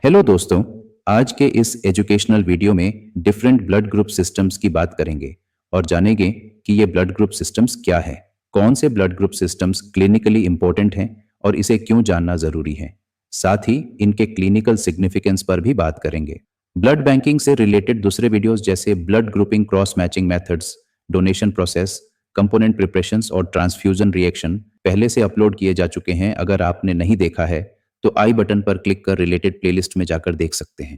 Hello दोस्तों। आज के इस एजुकेशनल वीडियो में डिफरेंट ब्लड ग्रुप सिस्टम्स की बात करेंगे और जानेंगे कि ये ब्लड ग्रुप सिस्टम्स क्या है, कौन से blood group systems clinically important हैं और इसे क्यों जानना जरूरी है। साथ ही इनके क्लिनिकल सिग्निफिकेंस पर भी बात करेंगे। ब्लड बैंकिंग से रिलेटेड दूसरे वीडियोस जैसे blood grouping cross matching methods, donation process, component preparations और ट्रांसफ्यूजन रिएक्शन पहले से अपलोड किए जा चुके हैं। अगर आपने नहीं देखा है तो आई बटन पर क्लिक कर रिलेटेड प्लेलिस्ट में जाकर देख सकते हैं।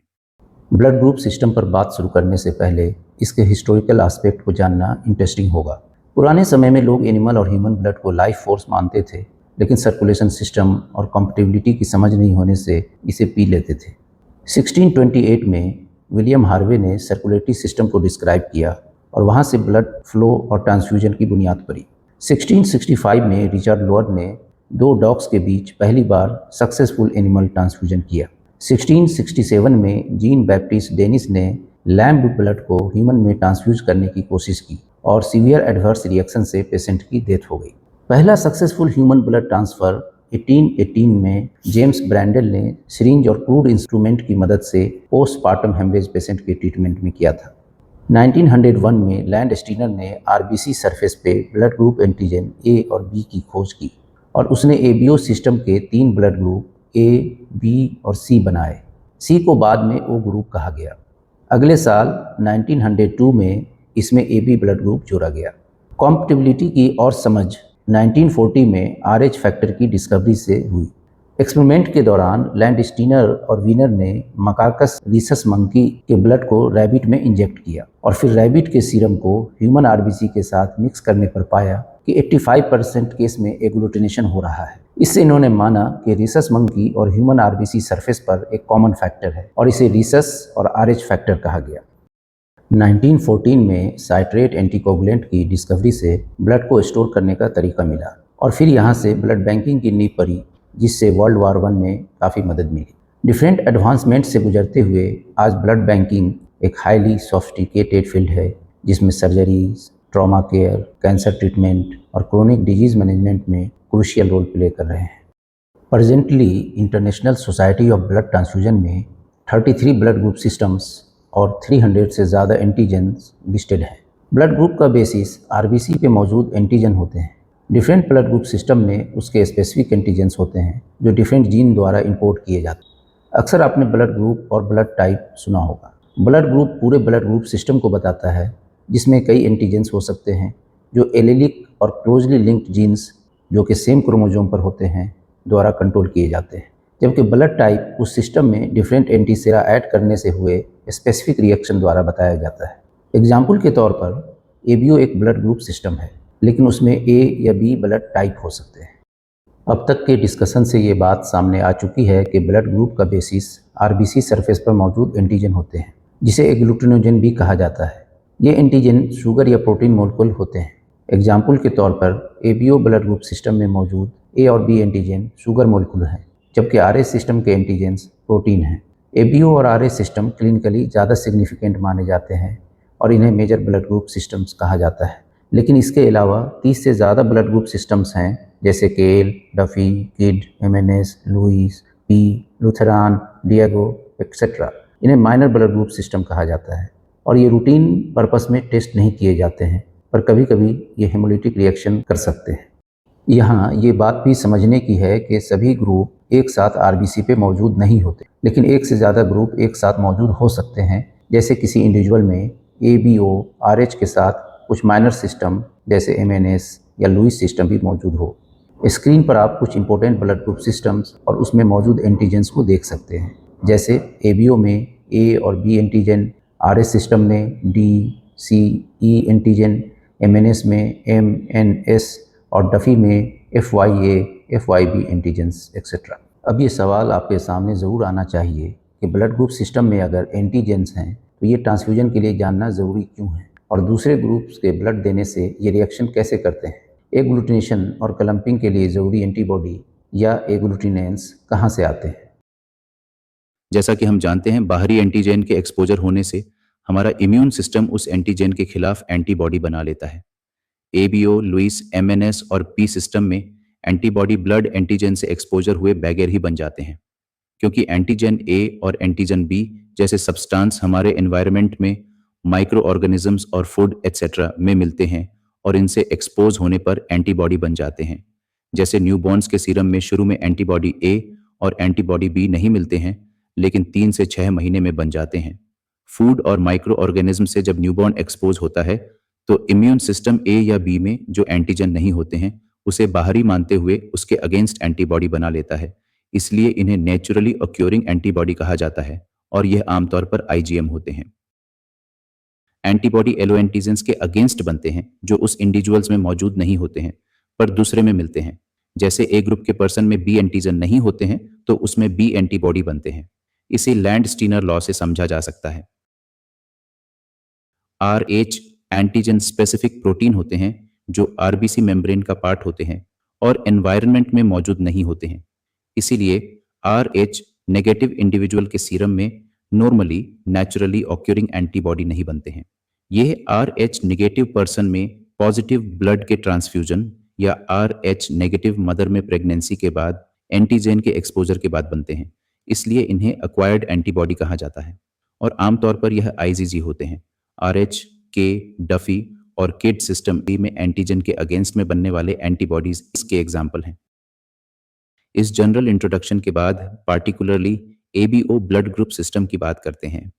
ब्लड ग्रुप सिस्टम पर बात शुरू करने से पहले इसके हिस्टोरिकल एस्पेक्ट को जानना इंटरेस्टिंग होगा। पुराने समय में लोग एनिमल और ह्यूमन ब्लड को लाइफ फोर्स मानते थे, लेकिन सर्कुलेशन सिस्टम और कॉम्पिटिबिलिटी की समझ नहीं होने से इसे पी लेते थे। 1628 में विलियम हार्वे ने सर्कुलेटरी सिस्टम को डिस्क्राइब किया और वहाँ से ब्लड फ्लो और ट्रांसफ्यूजन की बुनियाद पड़ी। 1665 में रिचर्ड लोअर ने दो डॉग्स के बीच पहली बार सक्सेसफुल एनिमल ट्रांसफ्यूजन किया। 1667 में जीन बैप्टिस्ट डेनिस ने लैम्ब ब्लड को ह्यूमन में ट्रांसफ्यूज करने की कोशिश की और सीवियर एडवर्स रिएक्शन से पेशेंट की डेथ हो गई। पहला सक्सेसफुल ह्यूमन ब्लड ट्रांसफ़र 1818 में जेम्स ब्रैंडल ने सिरिंज और क्रूड इंस्ट्रूमेंट की मदद से पोस्टमार्टम हेमरेज पेशेंट के ट्रीटमेंट में किया था। 1901 में लैंड स्टीनर ने आरबीसी सरफेस पे ब्लड ग्रुप एंटीजन ए और बी की खोज की और उसने एबीओ सिस्टम के 3 ब्लड ग्रुप ए, बी और सी बनाए। सी को बाद में ओ ग्रुप कहा गया। अगले साल 1902 में इसमें ए बी ब्लड ग्रुप जोड़ा गया। कॉम्पिटिबिलिटी की और समझ 1940 में आरएच फैक्टर की डिस्कवरी से हुई। एक्सपेरिमेंट के दौरान लैंडस्टीनर और वीनर ने मकाकस रीसस मंकी के ब्लड को रैबिट में इंजेक्ट किया और फिर रैबिट के सीरम को ह्यूमन आरबीसी के साथ मिक्स करने पर पाया कि 85% केस में एग्लूटिनेशन हो रहा है। इससे इन्होंने माना कि रीसस मंकी और ह्यूमन आरबीसी सरफेस पर एक कॉमन फैक्टर है और इसे रीसस और आरएच फैक्टर कहा गया। 1914 में साइट्रेट एंटीकोगुलेंट की डिस्कवरी से ब्लड को स्टोर करने का तरीका मिला और फिर यहाँ से ब्लड बैंकिंग की नींव पड़ी, जिससे वर्ल्ड वॉर 1 में काफ़ी मदद मिली। डिफरेंट एडवांसमेंट से गुजरते हुए आज ब्लड बैंकिंग एक हाईली सोफिस्टिकेटेड फील्ड है, जिसमें surgeries, trauma care, cancer treatment और क्रोनिक डिजीज मैनेजमेंट में क्रूशियल रोल प्ले कर रहे हैं। Presently international society of blood transfusion में 33 ब्लड ग्रुप सिस्टम्स और 300 से ज़्यादा एंटीजन्स लिस्टेड हैं। ब्लड ग्रुप का बेसिस आरबीसी पे मौजूद एंटीजन होते हैं। डिफरेंट ब्लड ग्रुप सिस्टम में उसके स्पेसिफिक एंटीजन्स होते हैं जो डिफरेंट जीन द्वारा इंपोर्ट किए जाते हैं। अक्सर आपने ब्लड ग्रुप और ब्लड टाइप सुना होगा। ब्लड ग्रुप पूरे ब्लड ग्रुप सिस्टम को बताता है, जिसमें कई एंटीजन्स हो सकते हैं जो एलेलिक और क्लोजली लिंक्ड जीन्स जो कि सेम क्रोमोसोम पर होते हैं द्वारा कंट्रोल किए जाते हैं, जबकि ब्लड टाइप उस सिस्टम में डिफरेंट एंटीसेरा ऐड करने से हुए स्पेसिफिक रिएक्शन द्वारा बताया जाता है। एग्जाम्पल के तौर पर एबीओ एक ब्लड ग्रुप सिस्टम है, लेकिन उसमें ए या बी ब्लड टाइप हो सकते हैं। अब तक के डिस्कशन से ये बात सामने आ चुकी है कि ब्लड ग्रुप का बेसिस आरबीसी सरफेस पर मौजूद एंटीजन होते हैं, जिसे एग्लूटिनोजन भी कहा जाता है। ये एंटीजन शुगर या प्रोटीन मोलेक्युल होते हैं। एग्जाम्पल के तौर पर एबीओ ब्लड ग्रुप सिस्टम में मौजूद ए और बी एंटीजन शुगर मोलेक्युल हैं, जबकि आरएच सिस्टम के एंटीजेंस प्रोटीन हैं। एबीओ और आरएच सिस्टम क्लिनिकली ज़्यादा सिग्निफिकेंट माने जाते हैं और इन्हें मेजर ब्लड ग्रुप सिस्टम्स कहा जाता है। लेकिन इसके अलावा 30 से ज़्यादा ब्लड ग्रुप सिस्टम्स हैं, जैसे Kell, Duffy, Kidd, MNS, Lewis, P, Lutheran, Diego etcetera. इन्हें माइनर ब्लड ग्रुप सिस्टम कहा जाता है और ये रूटीन पर्पस में टेस्ट नहीं किए जाते हैं, पर कभी कभी ये हेमोलिटिक रिएक्शन कर सकते हैं। यहाँ ये बात भी समझने की है कि सभी ग्रुप एक साथ आरबीसी पे मौजूद नहीं होते, लेकिन एक से ज़्यादा ग्रुप एक साथ मौजूद हो सकते हैं, जैसे किसी इंडिविजुअल में एबीओ आरएच के साथ कुछ माइनर सिस्टम जैसे एमएनएस या लुइस सिस्टम भी मौजूद हो। स्क्रीन पर आप कुछ इंपॉर्टेंट ब्लड ग्रुप सिस्टम्स और उसमें मौजूद एंटीजेंस को देख सकते हैं, जैसे एबीओ में ए और बी एंटीजन, आरएच सिस्टम में डी, सी, ई एंटीजन, एमएनएस में एम, एन, एस और डफी में FYA, FYB एंटीजेंस एक्सेट्रा। अब ये सवाल आपके सामने ज़रूर आना चाहिए कि ब्लड ग्रुप सिस्टम में अगर एंटीजेंस हैं तो ये ट्रांसफ्यूजन के लिए जानना ज़रूरी क्यों है और दूसरे ग्रुप्स के ब्लड देने से ये रिएक्शन कैसे करते हैं। एग्लूटिनेशन और क्लम्पिंग के लिए ज़रूरी एंटीबॉडी या एग्लूटिनेंस कहाँ से आते हैं। जैसा कि हम जानते हैं, बाहरी एंटीजन के एक्सपोजर होने से हमारा इम्यून सिस्टम उस एंटीजन के खिलाफ एंटीबॉडी बना लेता है। एबीओ, लुइस, एमएनएस और पी सिस्टम में एंटीबॉडी ब्लड एंटीजन से एक्सपोजर हुए बैगर ही बन जाते हैं। क्योंकि एंटीजन ए और एंटीजन बी जैसे सब्सटेंस हमारे एनवायरनमेंट में माइक्रो ऑर्गेनिजम्स और फूड एट्सेट्रा में मिलते हैं और इनसे एक्सपोज होने पर एंटीबॉडी बन जाते हैं। जैसे न्यूबॉर्न्स के सीरम में शुरू में एंटीबॉडी ए और एंटीबॉडी बी नहीं मिलते हैं, लेकिन 3 से 6 महीने में बन जाते हैं। फूड और माइक्रो ऑर्गेनिज्म से जब न्यूबॉर्न एक्सपोज होता है तो इम्यून सिस्टम ए या बी में जो एंटीजन नहीं होते हैं उसे बाहरी मानते हुए उसके अगेंस्ट एंटीबॉडी बना लेता है। इसलिए इन्हें नेचुरली ऑक्यूरिंग एंटीबॉडी कहा जाता है और यह आमतौर पर आईजीएम होते हैं। एंटीबॉडी एलोएंटीजेंस के अगेंस्ट बनते हैं जो उस इंडिविजुअल्स में मौजूद नहीं होते हैं पर दूसरे में मिलते हैं। जैसे ए ग्रुप के पर्सन में बी एंटीजन नहीं होते हैं तो उसमें बी एंटीबॉडी बनते हैं। इसे लैंड-स्टीनर लॉ से समझा जा सकता है। RH एंटीजन स्पेसिफिक प्रोटीन होते हैं जो आरबीसी मेम्ब्रेन का पार्ट होते हैं और एनवायरनमेंट में मौजूद नहीं होते हैं। इसीलिए RH नेगेटिव इंडिविजुअल के सीरम में नॉर्मली नेचुरली ऑक्यूरिंग एंटीबॉडी नहीं बनते हैं। ये RH नेगेटिव पर्सन में पॉजिटिव ब्लड के ट्रांसफ्यूजन या RH नेगेटिव मदर में प्रेगनेंसी के बाद एंटीजन के एक्सपोजर के बाद बनते हैं। इसलिए इन्हें एक्वायर्ड एंटीबॉडी कहा जाता है और आमतौर पर यह IgG होते हैं। RH, K, डफी और किड सिस्टम बी में एंटीजन के अगेंस्ट में बनने वाले एंटीबॉडीज इसके एग्जाम्पल हैं। इस जनरल इंट्रोडक्शन के बाद particularly ABO blood group system की बात करते हैं।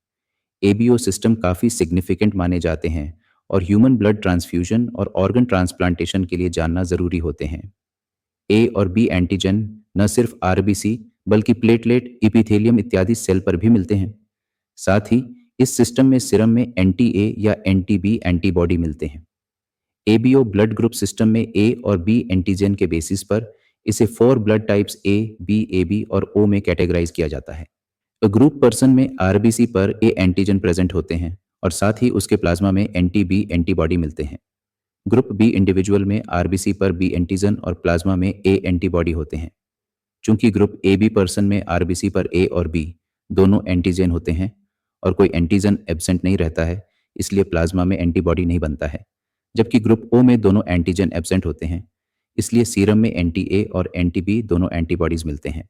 ABO सिस्टम काफ़ी सिग्निफिकेंट माने जाते हैं और ह्यूमन ब्लड ट्रांसफ्यूजन और ऑर्गन ट्रांसप्लांटेशन के लिए जानना ज़रूरी होते हैं। A और B एंटीजन न सिर्फ RBC बल्कि प्लेटलेट, इपिथेलियम इत्यादि सेल पर भी मिलते हैं। साथ ही इस सिस्टम में सीरम में एंटी-A या एंटी-B एंटीबॉडी मिलते हैं। ABO ब्लड ग्रुप सिस्टम में A और B एंटीजन के बेसिस पर इसे 4 blood types A, B, AB और O में कैटेगराइज किया जाता है। ग्रुप पर्सन में RBC पर A एंटीजन प्रेजेंट होते हैं और साथ ही उसके प्लाज्मा में एंटी-B एंटीबॉडी मिलते हैं। ग्रुप B इंडिविजुअल में RBC पर B एंटीजन और प्लाज्मा में A एंटीबॉडी होते हैं। चूंकि ग्रुप AB पर्सन में RBC पर A और B दोनों एंटीजन होते हैं और कोई एंटीजन एब्सेंट नहीं रहता है, इसलिए प्लाज्मा में एंटीबॉडी नहीं बनता है। जबकि ग्रुप O में दोनों एंटीजन एब्सेंट होते हैं, इसलिए सीरम में एंटी-A और एंटी-B दोनों एंटीबॉडीज मिलते हैं।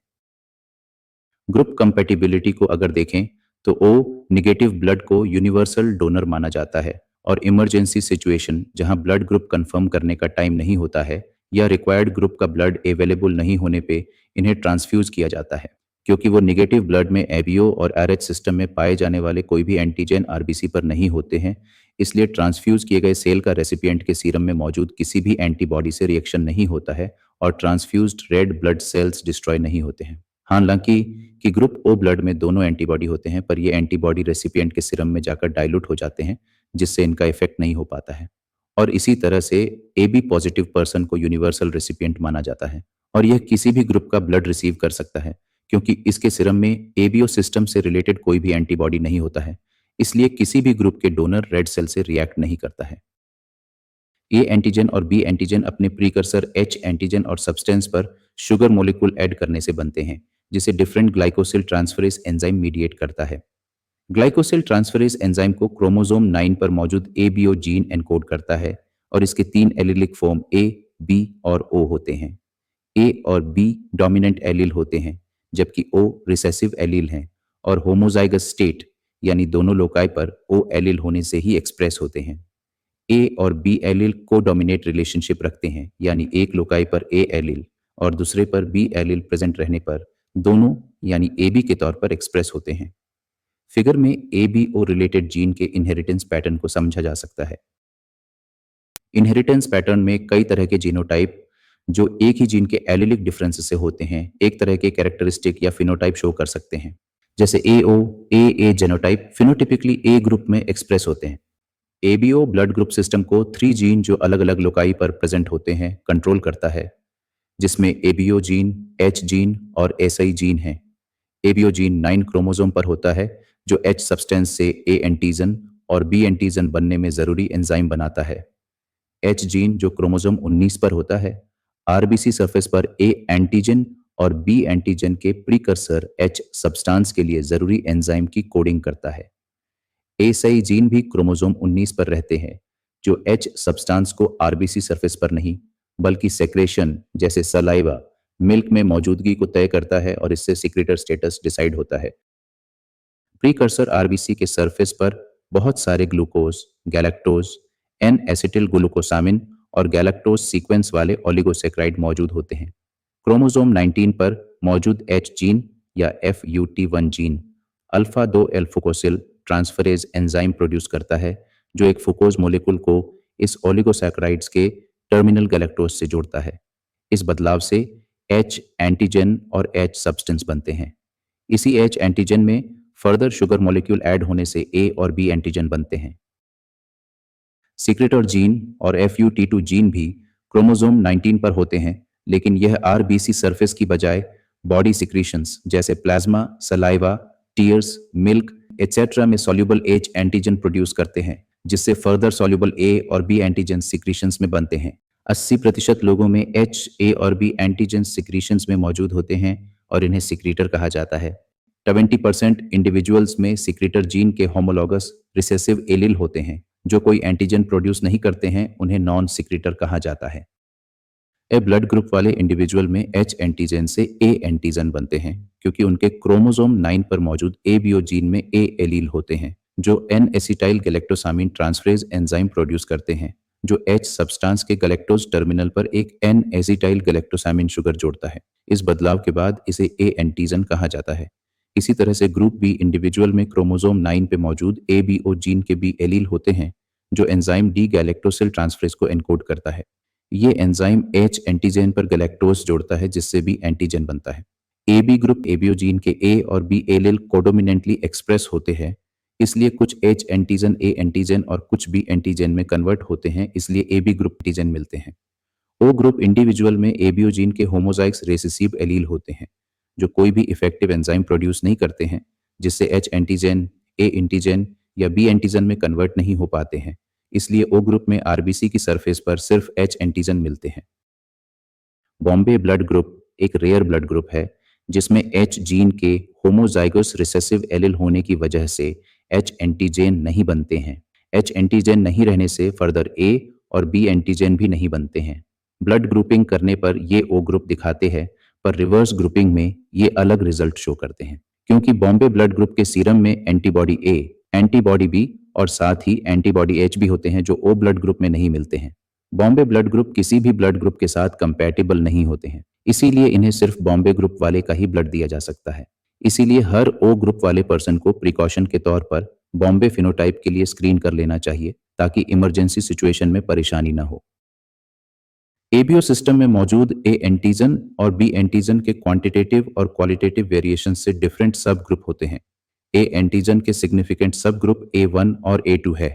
ग्रुप कंपैटिबिलिटी को अगर देखें तो O नेगेटिव ब्लड को यूनिवर्सल डोनर माना जाता है और इमरजेंसी सिचुएशन जहां ब्लड ग्रुप कंफर्म करने का टाइम नहीं होता है या रिक्वायर्ड ग्रुप का ब्लड अवेलेबल नहीं होने पे इन्हें ट्रांसफ्यूज किया जाता है। क्योंकि वो नेगेटिव ब्लड में ABO और RH सिस्टम में पाए जाने वाले कोई भी एंटीजन RBC पर नहीं होते हैं, इसलिए ट्रांसफ्यूज किए गए सेल का रेसिपिएंट के सीरम में मौजूद किसी भी एंटीबॉडी से रिएक्शन नहीं होता है और ट्रांसफ्यूज्ड रेड ब्लड सेल्स डिस्ट्रॉय नहीं होते हैं। हालांकि कि ग्रुप O ब्लड में दोनों एंटीबॉडी होते हैं, पर ये एंटीबॉडी रेसिपिएंट के सीरम में जाकर डाइल्यूट हो जाते हैं, जिससे इनका इफेक्ट नहीं हो पाता है। और इसी तरह से AB पॉजिटिव पर्सन को यूनिवर्सल रेसिपिएंट माना जाता है और यह किसी भी ग्रुप का ब्लड रिसीव कर सकता है, क्योंकि इसके सीरम में ABO सिस्टम से रिलेटेड कोई भी एंटीबॉडी नहीं होता है, इसलिए किसी भी ग्रुप के डोनर रेड सेल से रिएक्ट नहीं करता है। A एंटीजन और B एंटीजन अपने प्रीकर्सर H एंटीजन और सब्सटेंस पर शुगर मॉलिक्यूल ऐड करने से बनते हैं, जिसे different glycosyl transferase enzyme mediate करता है। ग्लाइकोसिल ट्रांसफरेज एंजाइम को क्रोमोसोम 9 पर मौजूद ABO जीन एनकोड करता है और इसके 3 एलिलिक फॉर्म A, B और O होते हैं। A और B डोमिनेंट एलील होते हैं, जबकि O रिसेसिव एलील हैं और होमोजाइगस स्टेट यानी दोनों लोकाई पर O एलील होने से ही एक्सप्रेस होते हैं। A और B एलील को डोमिनेट रिलेशनशिप रखते हैं, यानी एक लोकाई पर A एलील और दूसरे पर B एलील प्रेजेंट रहने पर दोनों यानी AB के तौर पर एक्सप्रेस होते हैं। फिगर में ABO रिलेटेड जीन के इनहेरिटेंस पैटर्न को समझा जा सकता है। इनहेरिटेंस पैटर्न में कई तरह के जीनोटाइप जो एक ही जीन के एलिलिक डिफरेंस से होते हैं, एक तरह के कैरेक्टरिस्टिक या फिनोटाइप शो कर सकते हैं। जैसे AO, AA genotype phenotypically A group में एक्सप्रेस होते हैं। ABO ब्लड ग्रुप सिस्टम को 3 जीन जो अलग अलग लोकाई पर प्रेजेंट होते हैं कंट्रोल करता है, जिसमें ABO जीन, H जीन और SI जीन है। ABO जीन 9 क्रोमोसोम पर होता है जो H सब्सटेंस से A एंटीजन और B एंटीजन बनने में जरूरी एंजाइम बनाता है। H जीन जो क्रोमोसोम 19 पर होता है, RBC सरफेस पर A एंटीजन और B एंटीजन के प्रीकर्सर H सब्सटेंस के लिए जरूरी एंजाइम की कोडिंग करता है। SI जीन भी क्रोमोसोम 19 पर रहते हैं, जो H सब्सटेंस को RBC सरफेस पर नहीं बल्कि सेक्रेशन जैसे सलाइवा मिल्क में मौजूदगी को तय करता है और इससे सिक्रेटर स्टेटस डिसाइड होता है। प्रीकर्सर आरबीसी के सरफेस पर बहुत सारे glucose, galactose, N acetyl glucosamine और गैलेक्टोज सीक्वेंस वाले ओलिगोसेक्राइड मौजूद होते हैं। क्रोमोसोम 19 पर मौजूद एच जीन या FUT1 gene alpha 2 L fucosyl transferase enzyme produce करता है, जो एक फुकोज मोलिकुल को इस ओलिगोसैकेराइड्स के टर्मिनल गैलेक्टोज से जोड़ता है। इस बदलाव से H एंटीजन और H सब्सटेंस बनते हैं। इसी H एंटीजन में फर्दर शुगर मॉलिक्यूल ऐड होने से A और B एंटीजन बनते हैं। सीक्रेटर जीन और FUT2 जीन भी क्रोमोसोम 19 पर होते हैं, लेकिन यह RBC सरफेस की बजाय बॉडी सिक्रीशंस जैसे plasma, saliva, tears, milk etcetera में सॉल्युबल H एंटीजन प्रोड्यूस करते हैं, जिससे फर्दर सॉल्युबल A और B एंटीजन सिक्रीशंस में बनते हैं। 80% लोगों में H, A और B एंटीजन सिक्रीशंस में मौजूद होते हैं और इन्हें सिक्रीटर कहा जाता है। 20% इंडिविजुअल्स में सिक्रीटर जीन के होमोलॉगस रिसेसिव एलील होते हैं, जो कोई एंटीजन प्रोड्यूस नहीं करते हैं, उन्हें नॉन सिक्रीटर कहा जाता है। ए ब्लड ग्रुप वाले इंडिविजुअल में H एंटीजन से A एंटीजन बनते हैं, क्योंकि उनके क्रोमोसोम 9 पर मौजूद ABO जीन में A एलील होते हैं, जो N acetyl galactosamine transferase enzyme produce करते हैं, जो H सब्सटेंस के गैलेक्टोज टर्मिनल पर एक एन एसिटाइल गैलेक्टोसामिन शुगर जोड़ता है। इस बदलाव के बाद इसे A एंटीजन कहा जाता है। इसी तरह से ग्रुप बी इंडिविजुअल में क्रोमोसोम 9 पे मौजूद ABO जीन के B एलील होते हैं, जो एंजाइम डी गैलेक्टोसिल ट्रांसफरेज को एनकोड करता है। ये एंजाइम H एंटीजन पर गैलेक्टोज जोड़ता है, जिससे भी एंटीजन बनता है। AB ग्रुप ABO जीन के A और B एलील कोडोमिनेंटली एक्सप्रेस होते हैं, इसलिए कुछ H एंटीजन A एंटीजन और कुछ B एंटीजन में कन्वर्ट होते हैं, इसलिए AB ग्रुप एंटीजन मिलते हैं। O ग्रुप इंडिविजुअल में ABO जीन के होमोजाइगस रेसेसिव एलील होते हैं, जो कोई भी इफेक्टिव एंजाइम प्रोड्यूस नहीं करते हैं, जिससे H एंटीजन, A एंटीजन या B एंटीजन में कन्वर्ट नहीं हो पाते हैं। इसलिए O ग्रुप में RBC की सरफेस पर सिर्फ H एंटीजन मिलते हैं। बॉम्बे ब्लड ग्रुप एक रेयर ब्लड ग्रुप है, जिसमें H जीन के होमोजाइगस रिसेसिव एलील होने की वजह से H एंटीजन नहीं बनते हैं। H एंटीजन नहीं रहने से फर्दर A और B एंटीजन भी नहीं बनते हैं। ब्लड ग्रुपिंग करने पर ये O ग्रुप दिखाते हैं, पर रिवर्स ग्रुपिंग में ये अलग रिजल्ट शो करते हैं, क्योंकि बॉम्बे ब्लड ग्रुप के सीरम में एंटीबॉडी A, एंटीबॉडी B और साथ ही एंटीबॉडी H भी होते हैं, जो O ब्लड ग्रुप में नहीं मिलते हैं। बॉम्बे ब्लड ग्रुप किसी भी ब्लड ग्रुप के साथ कंपैटिबल नहीं होते हैं, इसीलिए इन्हें सिर्फ बॉम्बे ग्रुप वाले का ही ब्लड दिया जा सकता है। इसीलिए हर O ग्रुप वाले पर्सन को प्रिकॉशन के तौर पर बॉम्बे फिनोटाइप के लिए स्क्रीन कर लेना चाहिए, ताकि इमरजेंसी सिचुएशन में परेशानी न हो। ABO सिस्टम में मौजूद A एंटीजन और B एंटीजन के क्वांटिटेटिव और क्वालिटेटिव वेरिएशन से डिफरेंट सब ग्रुप होते हैं। A एंटीजन के सिग्निफिकेंट सब ग्रुप A1 और A2 है।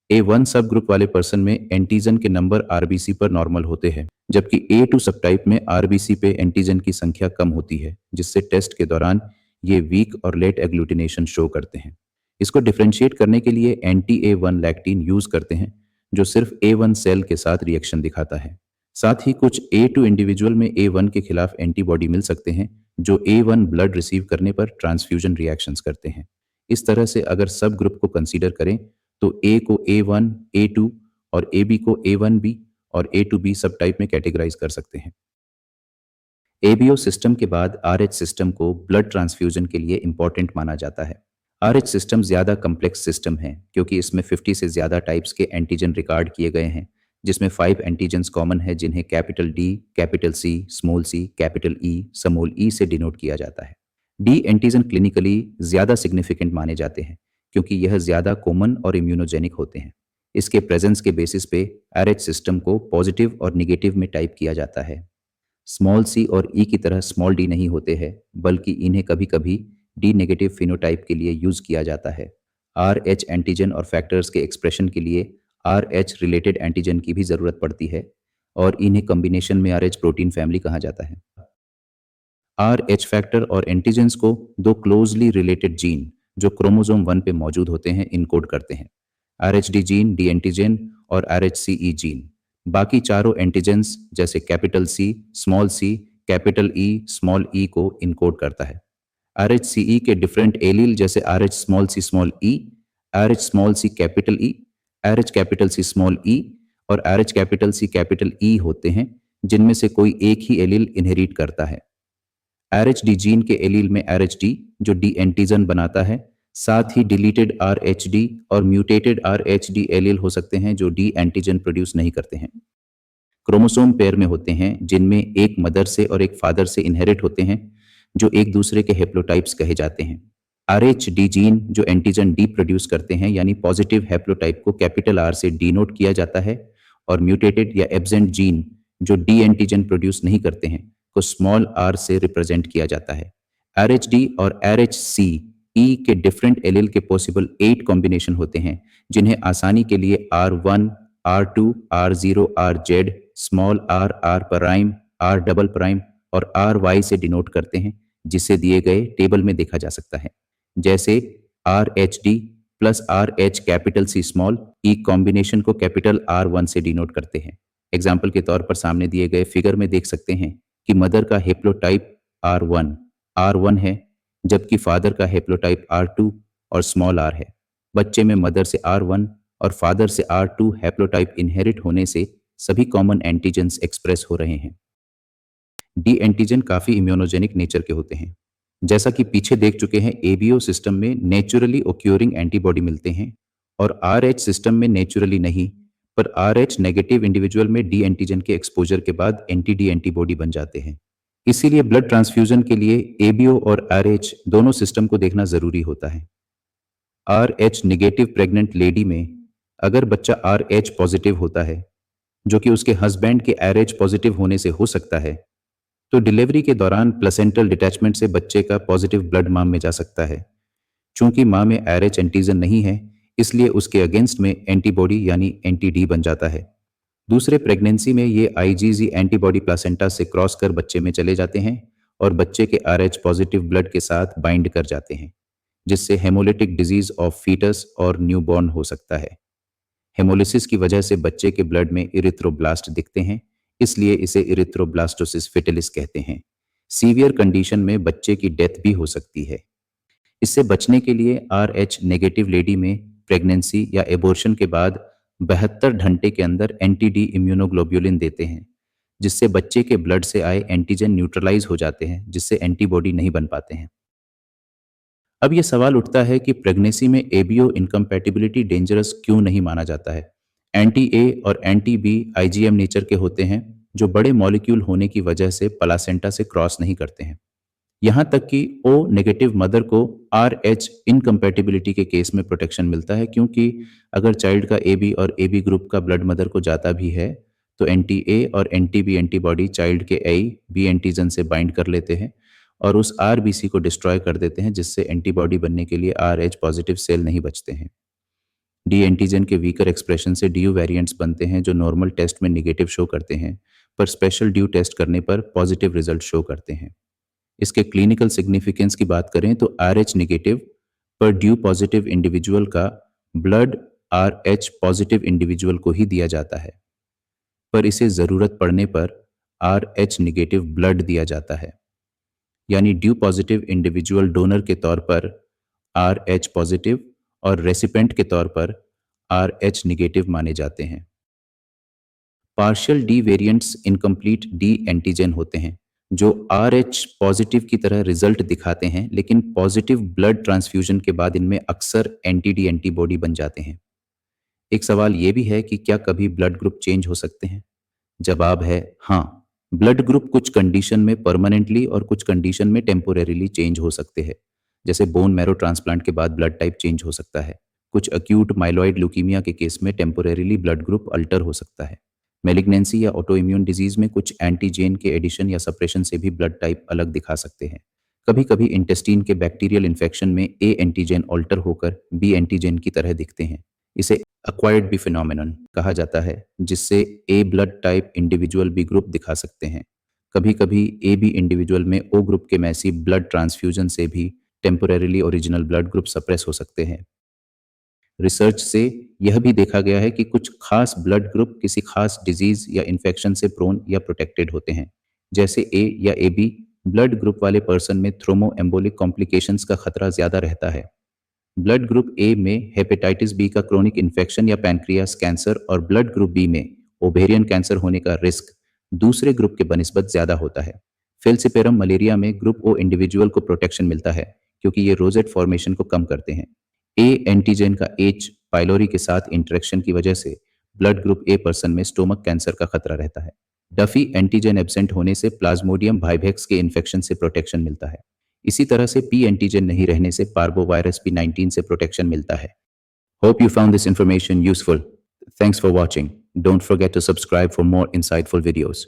A1 सब ग्रुप वाले पर्सन में एंटीजन के नंबर RBC पर नॉर्मल होते हैं, जबकि A2 सब टाइप में RBC पे एंटीजन की संख्या कम होती है, जिससे टेस्ट के दौरान ये वीक और लेट एग्लूटिनेशन शो करते हैं। इसको डिफरेंशिएट करने के लिए एंटी A1 लैक्टीन यूज करते हैं, जो सिर्फ A1 सेल के साथ रिएक्शन दिखाता है। साथ ही कुछ A2 इंडिविजुअल में A1 के खिलाफ एंटीबॉडी मिल सकते हैं, जो A1 ब्लड रिसीव करने पर ट्रांसफ्यूजन रिएक्शंस करते हैं। इस तरह से अगर सब ग्रुप को कंसीडर करें तो A को A1, A2 और AB को A1B और A2B सब टाइप में कैटेगराइज कर सकते हैं। ABO सिस्टम के बाद RH सिस्टम को ब्लड ट्रांसफ्यूजन के लिए इंपॉर्टेंट माना जाता है। RH सिस्टम ज़्यादा कम्प्लेक्स सिस्टम है, क्योंकि इसमें 50 से ज़्यादा टाइप्स के एंटीजन रिकॉर्ड किए गए हैं, जिसमें 5 एंटीजन्स कॉमन है, जिन्हें capital D, capital C, small c, capital E, small e से डिनोट किया जाता है। D एंटीजन क्लिनिकली ज़्यादा सिग्निफिकेंट माने जाते हैं, क्योंकि यह ज़्यादा कॉमन और इम्यूनोजेनिक होते हैं। इसके प्रेजेंस के बेसिस पे RH सिस्टम को पॉजिटिव और निगेटिव में टाइप किया जाता है। स्मॉल c और E की तरह स्मॉल d नहीं होते हैं, बल्कि इन्हें कभी कभी D नेगेटिव फिनोटाइप के लिए यूज़ किया जाता है। RH एंटीजन और फैक्टर्स के एक्सप्रेशन के लिए RH रिलेटेड एंटीजन की भी ज़रूरत पड़ती है, और इन्हें कॉम्बिनेशन में RH प्रोटीन फैमिली कहा जाता है। RH फैक्टर और एंटीजन्स को दो क्लोजली रिलेटेड जीन जो क्रोमोसोम 1 पे मौजूद होते हैं इनकोड करते हैं, RHD जीन, D एंटीजन और RHCE जीन। बाकी चारों एंटीजन्स जैसे capital C, small c, capital E, small e को इनकोड करता है। RHCE के डिफरेंट एलील जैसे RH small c small e, RH small c capital E, RH capital C small e और RH capital C capital E होते हैं, जिनमें से कोई एक ही एलील इनहेरिट करता है। आरएचडी जीन के एलील में आरएचडी जो डी एंटीजन बनाता है, साथ ही डिलीटेड आरएचडी और म्यूटेटेड आरएचडी एलील हो सकते हैं जो डी एंटीजन प्रोड्यूस नहीं करते हैं। क्रोमोसोम पेयर में होते हैं जिनमें एक मदर से और एक फादर से इनहेरिट होते हैं जो एक दूसरे के हेप्लोटाइप्स कहे जाते हैं। आरएचडी जीन जो एंटीजन डी प्रोड्यूस करते हैं यानी पॉजिटिव हेप्लोटाइप को कैपिटल आर से डिनोट किया जाता है, और म्यूटेटेड या एब्सेंट जीन जो डी एंटीजन प्रोड्यूस नहीं करते हैं को स्मॉल आर से रिप्रेजेंट किया जाता है। आरएचडी और आरएचसी ई के डिफरेंट एलील के पॉसिबल 8 कॉम्बिनेशन होते हैं जिन्हें आसानी के लिए R1, R2, R0, RZ, small R, R prime, R double prime और RY से डिनोट करते हैं, जिसे दिए गए टेबल में देखा जा सकता है। जैसे RH D plus RH capital C small E combination को कैपिटल R1 से डिनोट करते हैं। एग्जाम्पल के तौर पर सामने दिए गए फिगर में देख सकते हैं कि मदर का हेप्लोटाइप R1 है, जबकि फादर का हेप्लोटाइप R2 और स्मॉल r है। बच्चे में मदर से R1 और फादर से R2 हैप्लोटाइप इनहेरिट होने से सभी कॉमन एंटीजेंस एक्सप्रेस हो रहे हैं। डी एंटीजन काफ़ी इम्यूनोजेनिक नेचर के होते हैं। जैसा कि पीछे देख चुके हैं, एबीओ सिस्टम में नेचुरली ओक्योरिंग एंटीबॉडी मिलते हैं और आरएच सिस्टम में नेचुरली नहीं, पर आरएच नेगेटिव इंडिविजुअल में डी एंटीजन के एक्सपोजर के बाद एंटी डी एंटीबॉडी बन जाते हैं। इसीलिए ब्लड ट्रांसफ्यूजन के लिए एबीओ और आरएच दोनों सिस्टम को देखना ज़रूरी होता है। RH निगेटिव प्रेग्नेंट लेडी में अगर बच्चा RH पॉजिटिव होता है, जो कि उसके हस्बैंड के RH पॉजिटिव होने से हो सकता है, तो डिलीवरी के दौरान प्लेसेंटल डिटैचमेंट से बच्चे का पॉजिटिव ब्लड मां में जा सकता है। चूंकि मां में RH एंटीजन नहीं है, इसलिए उसके अगेंस्ट में एंटीबॉडी यानी एंटी-डी बन जाता है। दूसरे प्रेगनेंसी में ये IgG एंटीबॉडी प्लासेंटा से क्रॉस कर बच्चे में चले जाते हैं और बच्चे के RH पॉजिटिव ब्लड के साथ बाइंड कर जाते हैं, जिससे हेमोलिटिक डिजीज ऑफ फीटस और न्यूबॉर्न हो सकता है। हेमोलिसिस की वजह से बच्चे के ब्लड में इरिथ्रोब्लास्ट दिखते हैं, इसलिए इसे इरिथ्रोब्लास्टोसिस फेटिलिस कहते हैं। सीवियर कंडीशन में बच्चे की डेथ भी हो सकती है। इससे बचने के लिए RH नेगेटिव लेडी में प्रेगनेंसी या एबॉर्शन के बाद 72 घंटे के अंदर एंटी-डी इम्यूनोग्लोब्युलिन देते हैं, जिससे बच्चे के ब्लड से आए एंटीजन न्यूट्रलाइज हो जाते हैं, जिससे एंटीबॉडी नहीं बन पाते हैं। अब यह सवाल उठता है कि प्रेगनेंसी में एबीओ इनकम्पैटिबिलिटी डेंजरस क्यों नहीं माना जाता है। एंटी ए और एंटी बी IgM नेचर के होते हैं, जो बड़े मॉलिक्यूल होने की वजह से प्लासेंटा से क्रॉस नहीं करते हैं। यहाँ तक कि O नेगेटिव मदर को RH इनकम्पैटिबिलिटी के केस में प्रोटेक्शन मिलता है, क्योंकि अगर चाइल्ड का AB और AB ग्रुप का ब्लड मदर को जाता भी है, तो एंटी ए और एंटी बी एंटीबॉडी चाइल्ड के बी एंटीजन से बाइंड कर लेते हैं और उस RBC को डिस्ट्रॉय कर देते हैं, जिससे एंटीबॉडी बनने के लिए RH पॉजिटिव सेल नहीं बचते हैं। डी एंटीजन के वीकर एक्सप्रेशन से DU वेरिएंट्स बनते हैं, जो नॉर्मल टेस्ट में निगेटिव शो करते हैं, पर स्पेशल DU टेस्ट करने पर पॉजिटिव रिजल्ट शो करते हैं। इसके क्लिनिकल सिग्निफिकेंस की बात करें तो RH नेगेटिव पर DU पॉजिटिव इंडिविजुअल का ब्लड RH पॉजिटिव इंडिविजुअल को ही दिया जाता है, पर इसे ज़रूरत पड़ने पर RH नेगेटिव ब्लड दिया जाता है, यानी DU पॉजिटिव इंडिविजुअल डोनर के तौर पर RH पॉजिटिव और रेसिपेंट के तौर पर RH नेगेटिव माने जाते हैं। Partial D variants incomplete D antigen होते हैं, जो RH पॉजिटिव की तरह रिजल्ट दिखाते हैं, लेकिन पॉजिटिव ब्लड ट्रांसफ्यूजन के बाद इनमें अक्सर एंटी-डी एंटीबॉडी बन जाते हैं। एक सवाल ये भी है कि क्या कभी ब्लड ग्रुप चेंज हो सकते हैं? जवाब है हाँ। ब्लड ग्रुप कुछ कंडीशन में परमानेंटली और कुछ कंडीशन में टेम्पोरेरीली चेंज हो सकते हैं। जैसे बोन मैरो ट्रांसप्लांट के बाद ब्लड टाइप चेंज हो सकता है। कुछ अक्यूट माइलॉइड ल्यूकीमिया के केस में टेम्पोरेरीली ब्लड ग्रुप अल्टर हो सकता है। मैलिग्नेंसी या ऑटो इम्यून डिजीज में कुछ एंटीजेन के एडिशन या सप्रेशन से भी ब्लड टाइप अलग दिखा सकते हैं। कभी कभी इंटेस्टीन के बैक्टीरियल इन्फेक्शन में ए एंटीजन ऑल्टर होकर बी एंटीजन की तरह दिखते हैं। इसे एक्वायर्ड बी फिनोमेनन कहा जाता है, जिससे A blood type individual B group दिखा सकते हैं। कभी कभी ए बी इंडिविजुअल में ओ ग्रुप के मैसिव ब्लड ट्रांसफ्यूजन से भी temporarily original blood group suppress हो सकते हैं। रिसर्च से यह भी देखा गया है कि कुछ खास ब्लड ग्रुप किसी खास डिजीज या इन्फेक्शन से प्रोन या प्रोटेक्टेड होते हैं। जैसे ए या AB ब्लड ग्रुप वाले पर्सन में थ्रोमो एम्बोलिक कॉम्प्लिकेशंस का खतरा ज़्यादा रहता है। ब्लड ग्रुप ए में हेपेटाइटिस बी का क्रोनिक इन्फेक्शन या पैनक्रियास कैंसर और ब्लड ग्रुप बी में ओवेरियन कैंसर होने का रिस्क दूसरे ग्रुप के बनिस्बत ज़्यादा होता है। फेल्सिपेरम मलेरिया में ग्रुप ओ इंडिविजुअल को प्रोटेक्शन मिलता है क्योंकि ये रोजेट फॉर्मेशन को कम करते हैं। ए एंटीजन का एच पाइलोरी के साथ इंटरेक्शन की वजह से ब्लड ग्रुप ए पर्सन में स्टोमक कैंसर का खतरा रहता है। डफी एंटीजन एब्सेंट होने से प्लाज्मोडियम वाइवेक्स के इन्फेक्शन से प्रोटेक्शन मिलता है। इसी तरह से पी एंटीजन नहीं रहने से पार्बोवायरस P19 से प्रोटेक्शन मिलता है। Hope you found this information useful. Thanks for watching. Don't forget to subscribe for more insightful videos.